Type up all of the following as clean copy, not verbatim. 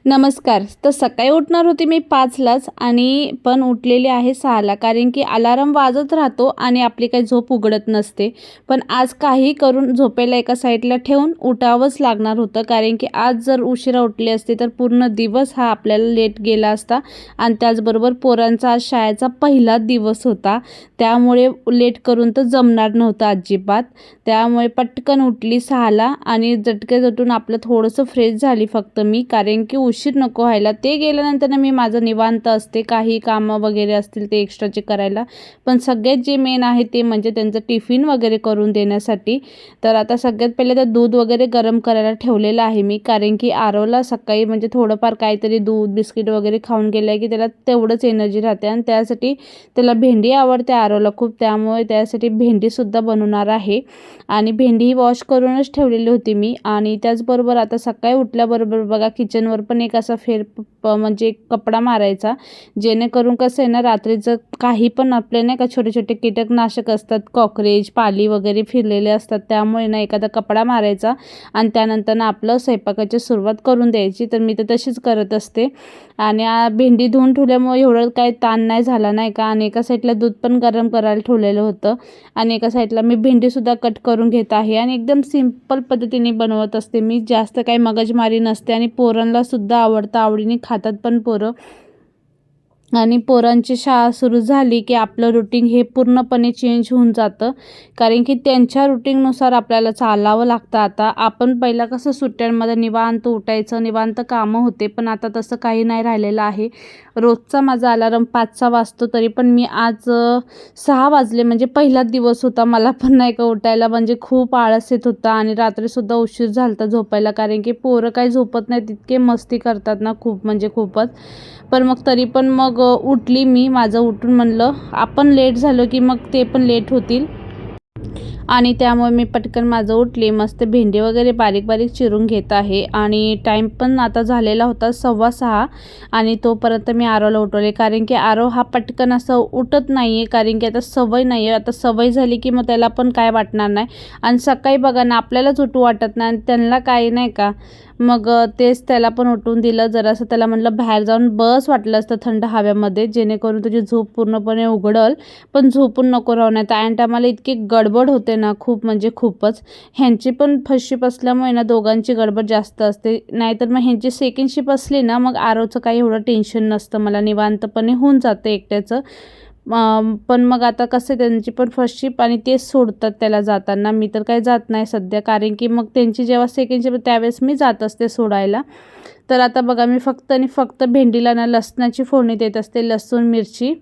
नमस्कार. तर सकाळी उठणार होते मी 5लाच आणि पण उठलेली आहे 6ला, कारण की अलार्म वाजत राहतो आणि आपली काही झोप उघडत नसते. पण आज काही करून झोपेला एका साईडला ठेवून उठावंच लागणार होतं, कारण की आज जर उशिरा उठले असते तर पूर्ण दिवस हा आपल्याला लेट गेला असता. आणि त्याचबरोबर पोरांचा आज शाळेचा पहिला दिवस होता, त्यामुळे लेट करून तर जमणार नव्हतं अजिबात. त्यामुळे पटकन उठली 6ला आणि झटके झटून आपलं थोडंसं फ्रेश झाली फक्त मी, कारण की उशीर नको व्हायला. ते गेल्यानंतर मी माझं निवांत असते, काही कामं वगैरे असतील ते एक्स्ट्राचे करायला. पण सगळ्यात जे मेन आहे ते म्हणजे त्यांचं टिफिन वगैरे करून देण्यासाठी. तर आता सगळ्यात पहिले तर दूध वगैरे गरम करायला ठेवलेलं आहे मी, कारण की आरवला सकाळी म्हणजे थोडंफार काहीतरी दूध बिस्किट वगैरे खाऊन गेलं की त्याला तेवढंच एनर्जी राहते. आणि त्यासाठी त्याला भेंडी आवडते आरवला खूप, त्यामुळे त्यासाठी भेंडीसुद्धा बनवणार आहे. आणि भेंडी ही वॉश करूनच ठेवलेली होती मी. आणि त्याचबरोबर आता सकाळी उठल्याबरोबर बघा किचनवर पण एक असा म्हणजे एक कपडा मारायचा, जेणेकरून कसं आहे ना, रात्रीचं काही पण आपले नाही का छोटे छोटे कीटकनाशक असतात, कॉकरेज पाली वगैरे फिरलेले असतात, त्यामुळे ना एखादा कपडा मारायचा आणि त्यानंतर ना आपलं स्वयंपाकाची सुरुवात करून द्यायची. तर मी तर तशीच करत असते. आणि भेंडी धुवून ठेवल्यामुळे एवढं काही ताण नाही झाला नाही का. आणि एका साईडला दूध पण गरम करायला ठेवलेलं होतं आणि एका साईडला मी भेंडीसुद्धा कट करून घेत आहे. आणि एकदम सिंपल पद्धतीने बनवत असते मी, जास्त काही मगजमारी नसते. आणि पोरांनासुद्धा आवडतं, आवडीने खातात पण पोरं. आणि पोरांची शाळा सुरू झाली की आपलं रुटीन हे पूर्णपणे चेंज होऊन जातं, कारण की त्यांच्या रुटीननुसार आपल्याला चालावं लागतं. आता आपण पहिला कसं सुट्ट्यांमध्ये निवांत उठायचं, निवांत कामं होते, पण आता तसं काही नाही राहिलेलं आहे. रोजचा माझा अलार्म 5चा वाजतो, तरी पण मी आज 6 वाजले, म्हणजे पहिलाच दिवस होता. मला पण नाही का उठायला म्हणजे खूप आळस येत होता आणि रात्रीसुद्धा उशीर झाला होता झोपायला, कारण की पोरं काही झोपत नाहीत, इतके मस्ती करतात ना खूप म्हणजे खूपच. पण मग तरी पण मग उठली मी. माझं उठून म्हणलं आपण लेट झालो की मग ते पण लेट होतील, आणि त्यामुळे मी पटकन माझं उठले. मस्त भेंडी वगैरे बारीक बारीक चिरून घेत आहे. आणि टाईम पण आता झालेला होता 6:15, आणि तोपर्यंत मी आरवला उठवले, कारण की आरव हा पटकन असं उठत नाही आहे, कारण की आता सवय नाही आहे. आता सवय झाली की मग त्याला पण काय वाटणार नाही. आणि सकाळी बघा ना आपल्यालाच उठू वाटत नाही आणि त्यांना काही नाही का. मग तेच त्याला पण उठवून दिलं. जरासं त्याला म्हटलं बाहेर जाऊन बस, वाटलं असतं थंड हव्यामध्ये, जेणेकरून तुझी झोप पूर्णपणे उघडल. पण झोपून नको राहू, नाही तर ऐन टायमाला इतकी गडबड होते ना खूप म्हणजे खूपच. ह्यांची पण फर्स्ट शिप असल्यामुळे ना दोघांची गडबड जास्त असते. नाहीतर मग ह्यांची सेकंड शिप असली ना मग आरवचं काही एवढं टेन्शन नसतं, मला निवांतपणे होऊन जातं एकट्याचं. पण मग आता कसं त्यांची पण फर्स्ट शिप आणि तेच सोडतात त्याला जाताना. मी तर काही जात नाही सध्या, कारण की मग त्यांची जेव्हा सेकंड शिप त्यावेळेस मी जात असते सोडायला. तर आता बघा मी फक्त आणि फक्त भेंडीला ना लसणाची फोडणी देत असते, लसूण मिरची.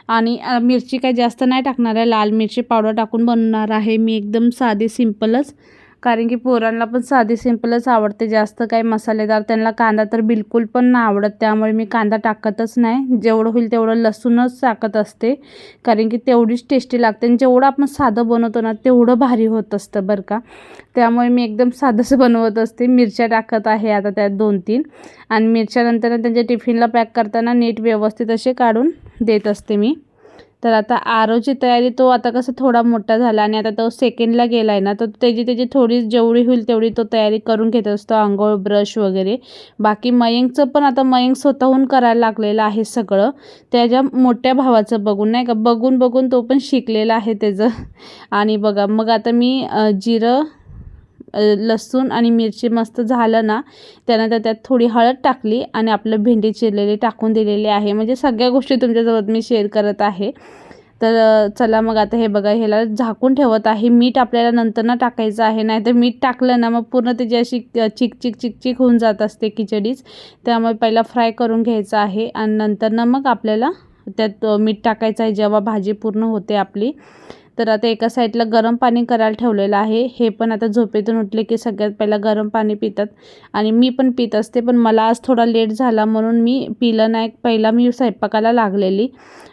आणि मिरची काही जास्त नाही टाकणार आहे, लाल मिरची पावडर टाकून बनवणार आहे मी, एकदम साधी सिंपलच. कारण की पोरांना पण साधी सिंपलच आवडते, जास्त काही मसालेदार. त्यांना कांदा तर बिलकुल पण नाही आवडत, त्यामुळे मी कांदा टाकतच नाही. जेवढं होईल तेवढं लसूणच टाकत असते, कारण की तेवढीच टेस्टी लागते. आणि जेवढं आपण साधं बनवतो ना तेवढं भारी होत असतं बरं का. त्यामुळे मी एकदम साधंच बनवत असते. मिरच्या टाकत आहे आता त्यात 2-3, आणि मिरच्यानंतर त्यांच्या टिफिनला पॅक करताना नीट व्यवस्थित असे काढून देत असते मी. तर आता आरवची तयारी, तो आता कसं थोडा मोठा झाला आणि आता तो सेकंडला गेला आहे ना, तर त्याची थोडी जेवढी होईल तेवढी तो तयारी करून घेत असतो, अंघोळ ब्रश वगैरे. बाकी मयंकचं पण आता मयंक स्वतःहून करायला लागलेलं आहे सगळं, त्याच्या मोठ्या भावाचं बघून नाही का, बघून बघून तो पण शिकलेला आहे त्याचं. आणि बघा मग आता मी जिरं, लसूण आणि मिरची मस्त झालं ना, त्यानंतर त्यात थोडी हळद टाकली आणि आपलं भेंडी चिरलेली टाकून दिलेली आहे. म्हणजे सगळ्या गोष्टी तुमच्यासोबत मी शेअर करत आहे. तर चला मग आता हे बघा, ह्याला झाकून ठेवत आहे. मीठ आपल्याला नंतर ना टाकायचं आहे, नाहीतर मीठ टाकलं ना मग पूर्ण त्याची अशी चिकचिक चिकचिक होऊन जात असते खिचडीच. त्यामुळे पहिला फ्राय करून घ्यायचं आहे आणि नंतर ना मग आपल्याला त्यात मीठ टाकायचं आहे जेव्हा भाजी पूर्ण होते आपली. तर आता एका साईडला गरम पाणी करायला ठेवलेलं आहे. हे पण आता झोपेतून उठले की सगळ्यात पहिला गरम पाणी पितात, आणि मी पण पित असते. पण मला आज थोडा लेट झाला म्हणून मी पिलं नाही. पहिला मी स्वयंपाकाला लागलेली,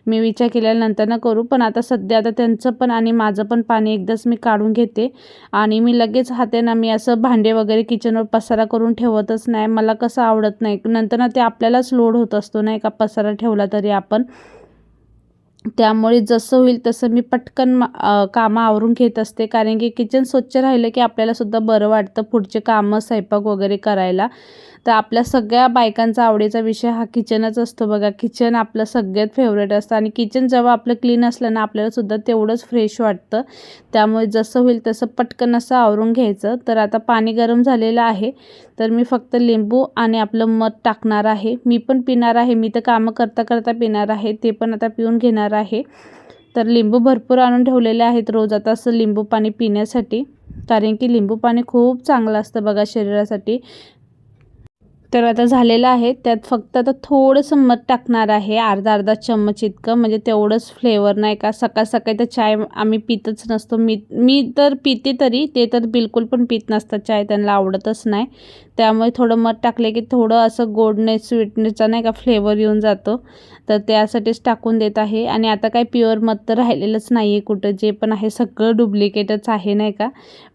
मी विचार केल्यानंतर ना करू. पण आता सध्या आता त्यांचं पण आणि माझं पण पाणी एकदाच मी काढून घेते. आणि मी लगेच हाते ना, मी असं भांडे वगैरे किचनवर पसारा करून ठेवतच नाही, मला कसं आवडत नाही. नंतर ना ते आपल्यालाच लोड होत असतो नाही का, पसारा ठेवला तरी आपण. त्यामुळे जसं होईल तसं मी पटकन कामं आवरून घेत असते, कारण की किचन स्वच्छ राहिलं की आपल्यालासुद्धा बरं वाटतं पुढचे कामं स्वयंपाक वगैरे करायला. तर आपल्या सगळ्या बायकांचा आवडीचा विषय हा किचनच असतो बघा. किचन आपलं सगळ्यात फेवरेट असतं आणि किचन जेव्हा आपलं क्लीन असलं ना आपल्यालासुद्धा तेवढंच फ्रेश वाटतं. त्यामुळे जसं होईल तसं पटकन असं आवरून घ्यायचं. तर आता पाणी गरम झालेलं आहे, तर मी फक्त लिंबू आणि आपलं मध टाकणार आहे. मी पण पिणार आहे, मी तर कामं करता करता पिणार आहे, ते पण आता पिऊन घेणार आहे. तर लिंबू भरपूर आणून ठेवलेले आहेत रोज आता असं लिंबू पाणी पिण्यासाठी, कारण की लिंबू पाणी खूप चांगलं असतं बघा शरीरासाठी. तर आता झालेलं आहे. त्यात फक्त आता थोडंसं मध टाकणार आहे, अर्धा चम्मच इतकं, म्हणजे तेवढंच फ्लेवर नाही का. सकाळ सकाळी तर चाय आम्ही पितच नसतो. मी तर पिते, तरी ते तर बिलकुल पण पित नसतात चाय, त्यांना आवडतच नाही. त्यामुळे थोडं मध टाकले की थोडं असं गोडनेस स्वीटनेसचा नाही का फ्लेवर येऊन जातो. तर त्यासाठीच टाकून देत आहे. आणि आता काय प्युअर मध तर राहिलेलंच नाही आहे कुठं, जे पण आहे सगळं डुप्लिकेटच आहे नाही का.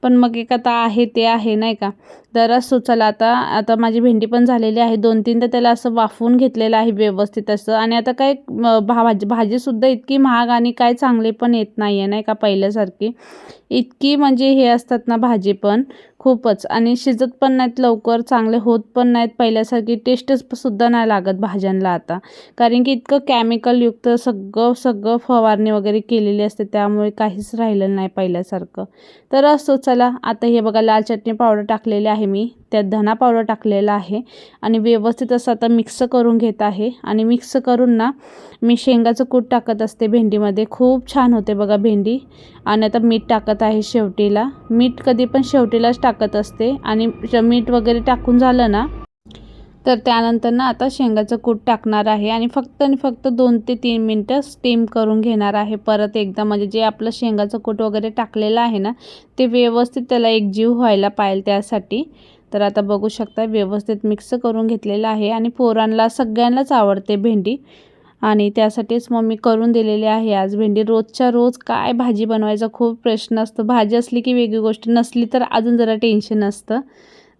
पण मग एक आता आहे ते आहे नाही का. तर असो चला, आता माझी भेंडी पण झालेली आहे. 2-3 तर त्याला असं वाफवून घेतलेलं आहे व्यवस्थित असं. आणि आता काय भाजीसुद्धा इतकी महाग आणि काय चांगली पण येत नाही आहे नाही का पहिल्यासारखी. इतकी म्हणजे हे असतात ना भाजी पण खूपच, आणि शिजत पण नाहीत लवकर, चांगले होत पण नाहीत पहिल्यासारखी. टेस्टसुद्धा नाही लागत भाज्यांना आता, कारण की इतकं केमिकलयुक्त सगळं फवारणी वगैरे केलेली असते, त्यामुळे काहीच राहिलं नाही पहिल्यासारखं. तर असो चला, आता हे बघा लाल चटणी पावडर टाकलेली आहे मी, त्यात धना पावडर टाकलेला आहे आणि व्यवस्थित असं आता मिक्स करून घेत आहे. आणि मिक्स करून ना मी शेंगाचं कूट टाकत असते भेंडीमध्ये, खूप छान होते बघा भेंडी. आणि आता मीठ टाकत आहे शेवटीला. मीठ कधी पण शेवटीलाच टाकत असते. आणि मीठ वगैरे टाकून झालं ना, तर त्यानंतर ना आता शेंगाचं कूट टाकणार आहे आणि फक्त 2 ते 3 मिनटं स्टीम करून घेणार आहे परत एकदा. म्हणजे जे आपलं शेंगाचं कूट वगैरे टाकलेलं आहे ना, ते व्यवस्थित त्याला एकजीव व्हायला पाहिजे त्यासाठी. तर आता बघू शकता व्यवस्थित मिक्स करून घेतलेलं आहे. आणि पोरांना सगळ्यांनाच आवडते भेंडी, आणि त्यासाठीच मग मी करून दिलेली आहे आज भेंडी. रोजच्या रोज काय भाजी बनवायचा खूप प्रश्न असतो. भाजी असली की वेगळी गोष्ट, नसली तर अजून जरा टेन्शन असतं.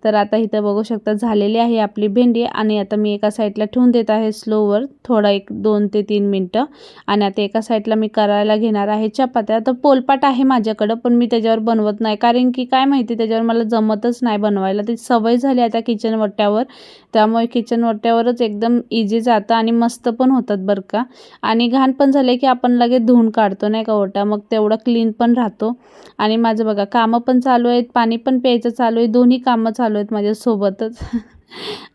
तर आता इथं बघू शकता झालेली आहे आपली भेंडी. आणि आता मी एका साईडला ठेवून देत आहे स्लोवर थोडा 2 ते 3 मिनटं. आणि आता एका साईडला मी करायला घेणार आहे चपात्या. तर पोलपाट आहे माझ्याकडं, पण मी त्याच्यावर बनवत नाही, कारण की काय माहिती त्याच्यावर मला जमतच नाही बनवायला. ती सवय झाली आता किचन वट्ट्यावर, त्यामुळे किचन वट्ट्यावरच एकदम इझी जातं आणि मस्त पण होतात बरं का. आणि घाण पण झाले की आपण लगेच धुवून काढतो नाही का ओटा, मग तेवढा क्लीन पण राहतो. आणि माझं बघा कामं पण चालू आहेत, पाणी पण प्यायचं चालू आहे, दोन्ही कामं चालू आहेत माझ्यासोबतच.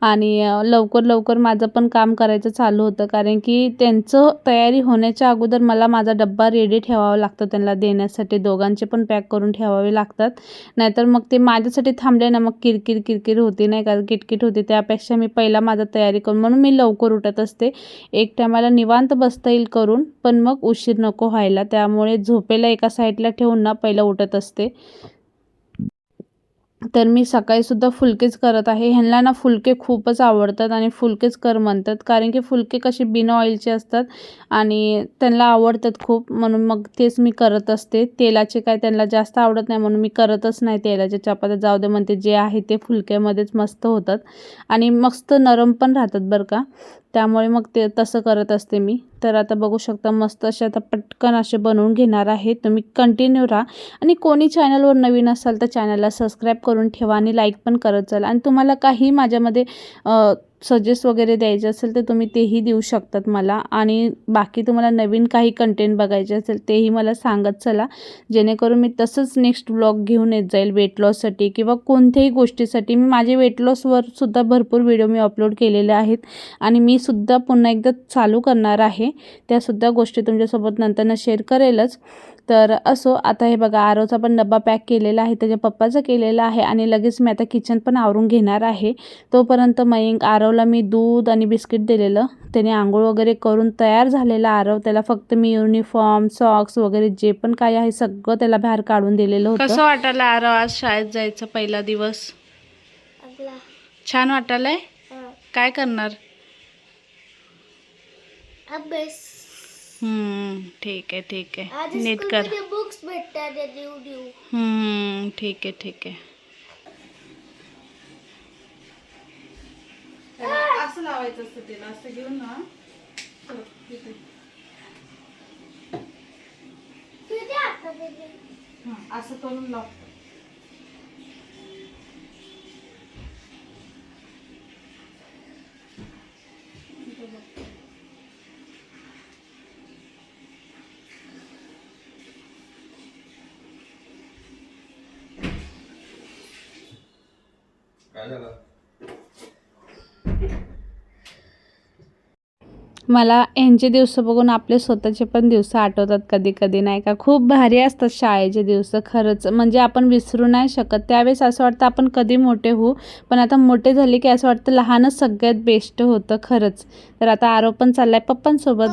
आणि लवकर माझं पण काम करायचं चालू होतं, कारण की त्यांचं तयारी होण्याच्या अगोदर मला माझा डब्बा रेडी ठेवावा लागतो त्यांना देण्यासाठी. दोघांचे पण पॅक करून ठेवावे लागतात, नाहीतर मग ते माझ्यासाठी थांबले ना मग किरकिर होती नाही का, किटकिट होते. त्यापेक्षा मी पहिला माझा तयारी करून, म्हणून मी लवकर उठत असते. एक टायमाला निवांत बसता येईल करून, पण मग उशीर नको व्हायला, त्यामुळे झोपेला एका साईडला ठेवून ना पहिला उठत असते. तर मी सकाळीसुद्धा फुलकेच करत आहे. ह्यांना ना फुलके खूपच आवडतात आणि फुलकेच कर म्हणतात, कारण की फुलके कसे बिना ऑइलचे असतात आणि त्यांना आवडतात खूप, म्हणून मग तेच मी करत असते. तेलाचे काय त्यांना जास्त आवडत नाही, म्हणून मी करतच नाही तेलाच्या चपात्या. जाऊ दे म्हणते, जे आहे ते फुलक्यामध्येच मस्त होतात आणि मस्त नरम पण राहतात बरं का. त्यामुळे मग ते तसं करत असते मी. तर आता बघू शकता मस्त असे आता पटकन असे बनवून घेणार आहे. तुम्ही कंटिन्यू राहा. आणि कोणी चॅनलवर नवीन असाल तर चॅनलला सबस्क्राईब करून ठेवा आणि लाईक पण करत चला. आणि तुम्हाला काही माझ्यामध्ये सजेस्ट वगैरे द्यायचे असेल तर तुम्ही तेही देऊ शकतात मला. आणि बाकी तुम्हाला नवीन काही कंटेंट बघायचे असेल तेही मला सांगत चला, जेणेकरून मी तसंच नेक्स्ट ब्लॉग घेऊन येत जाईल वेट लॉससाठी किंवा कोणत्याही गोष्टीसाठी. मी माझे वेट लॉसवर सुद्धा भरपूर व्हिडिओ मी अपलोड केलेले आहेत आणि मी सुद्धा पुन्हा एकदा चालू करणार आहे. त्यासुद्धा गोष्टी तुमच्यासोबत नंतरनं शेअर करेलच. तर असो, आता हे बघा आरवचा पण डब्बा पॅक केलेला आहे, त्याच्या पप्पाचा केलेला आहे आणि लगेच मी आता किचन पण आवरून घेणार आहे. तोपर्यंत आरवला मी दूध आणि बिस्किट दिलेलं, त्याने आंघोळ वगैरे करून तयार झालेला आरव. त्याला फक्त मी युनिफॉर्म, सॉक्स वगैरे जे पण काय आहे सगळं त्याला बाहेर काढून दिलेलं होतं. कसं वाटायला आरव आज शाळेत जायचं पहिला दिवस? छान वाटायलंय. काय करणार? अभ्यास. ठीक आहे नीट कर. बुक्स भेटतात देऊ. ठीक आहे. असं लावायचं असतं त्याला, असं घेऊन ना असं करून लाव. मला यांचे दिवस बघून आपले स्वतःचे पण दिवस आठवतात कधी कधी, नाही का. खूप भारी असतात शाळेचे दिवस खरंच, म्हणजे आपण विसरू नाही शकत. त्यावेळेस असं वाटतं आपण कधी मोठे होऊ, पण आता मोठे झाले की असं वाटतं लहानच सगळ्यात बेस्ट होतं खरंच. तर आता आरव पण चाललाय पप्पांसोबत.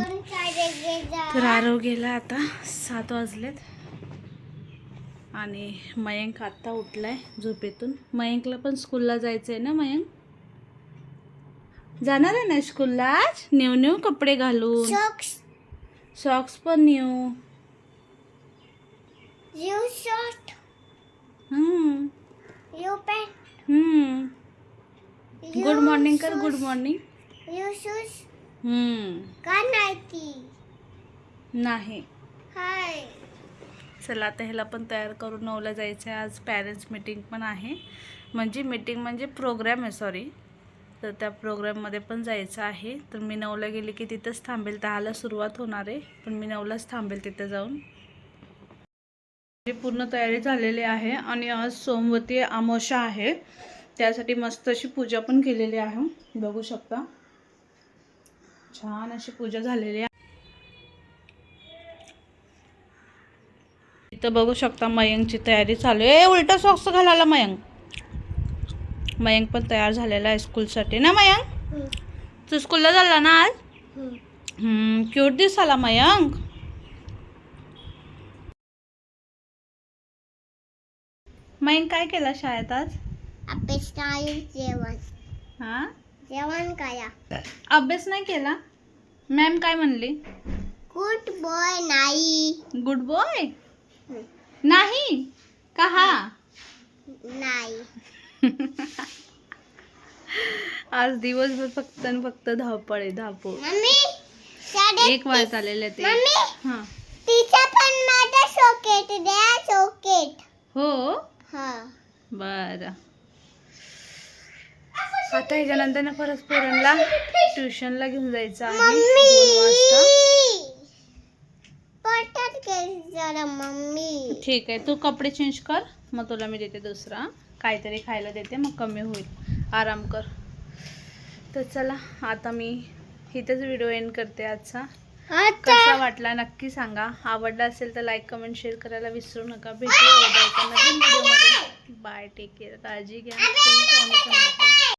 तर आरव गेला आता, 7 वाजलेत आणि मयंक आत्ता उठलाय झोपेतून. मयंकला पण स्कूलला जायचं आहे ना. मयंक जाणार आहे ना स्कूलला आज, न्यू न्यू कपडे घालून. सॉक्स पण न्यू. गुड मॉर्निंग कर, गुड मॉर्निंग. नाही. चला आता ह्याला पण तयार करून 9ला जायचं आहे. आज पॅरेंट्स मीटिंग पण आहे, म्हणजे प्रोग्राम आहे, सॉरी. तर त्या प्रोग्राममध्ये पण जायचं आहे. तर मी 9ला गेले की तिथंच थांबेल. 10ला सुरुवात होणार आहे, पण मी 9लाच थांबेल तिथे जाऊन. पूर्ण तयारी झालेली आहे आणि आज सोमवती अमावस्या आहे, त्यासाठी मस्त अशी पूजा पण केलेली आहे. बघू शकता, छान अशी पूजा झालेली आहे. इथं बघू शकता मयंकची तयारी चालू आहे. उलटा सॉक्स घालायला मयंक पण तयार झालेला आहे स्कूलसाठी ना. मयंक तू स्कूलला चालला ना आज? क्यूट दिसाला मयंक. मयंक काय केला शाळेत आज? अभ्यास नाही, जेवण. हा, जेवण करा. अभ्यास नाही केला? मॅम काय म्हणली? गुड बॉय नाही. गुड बॉय नाही का? हा नाही. आज दिवसभर फक्त आणि फक्त धावपळ आहे, धावपळ. मम्मी 1 वाजता आलेले ते. हा, तिचा पण माझा सॉकेट द्या, सॉकेट. हो, हा, बरं. आता ह्याच्यानंतर ना परत पोरांना ट्युशनला घेऊन जायचं आहे 2 वाजता. मम्मी ठीक आहे, तू कपडे चेंज कर, मग तुला मी देते दुसरा काहीतरी खायला देते, मग कमी होईल. आराम कर. तर चला आता मी इथेच व्हिडिओ एंड करते आजचा. कसा वाटला नक्की सांगा. आवडला असेल तर लाईक, कमेंट, शेअर करायला विसरू नका. भेटूया उद्या एका नवीन व्हिडिओमध्ये. बाय, टेक केअर, काळजी घ्या.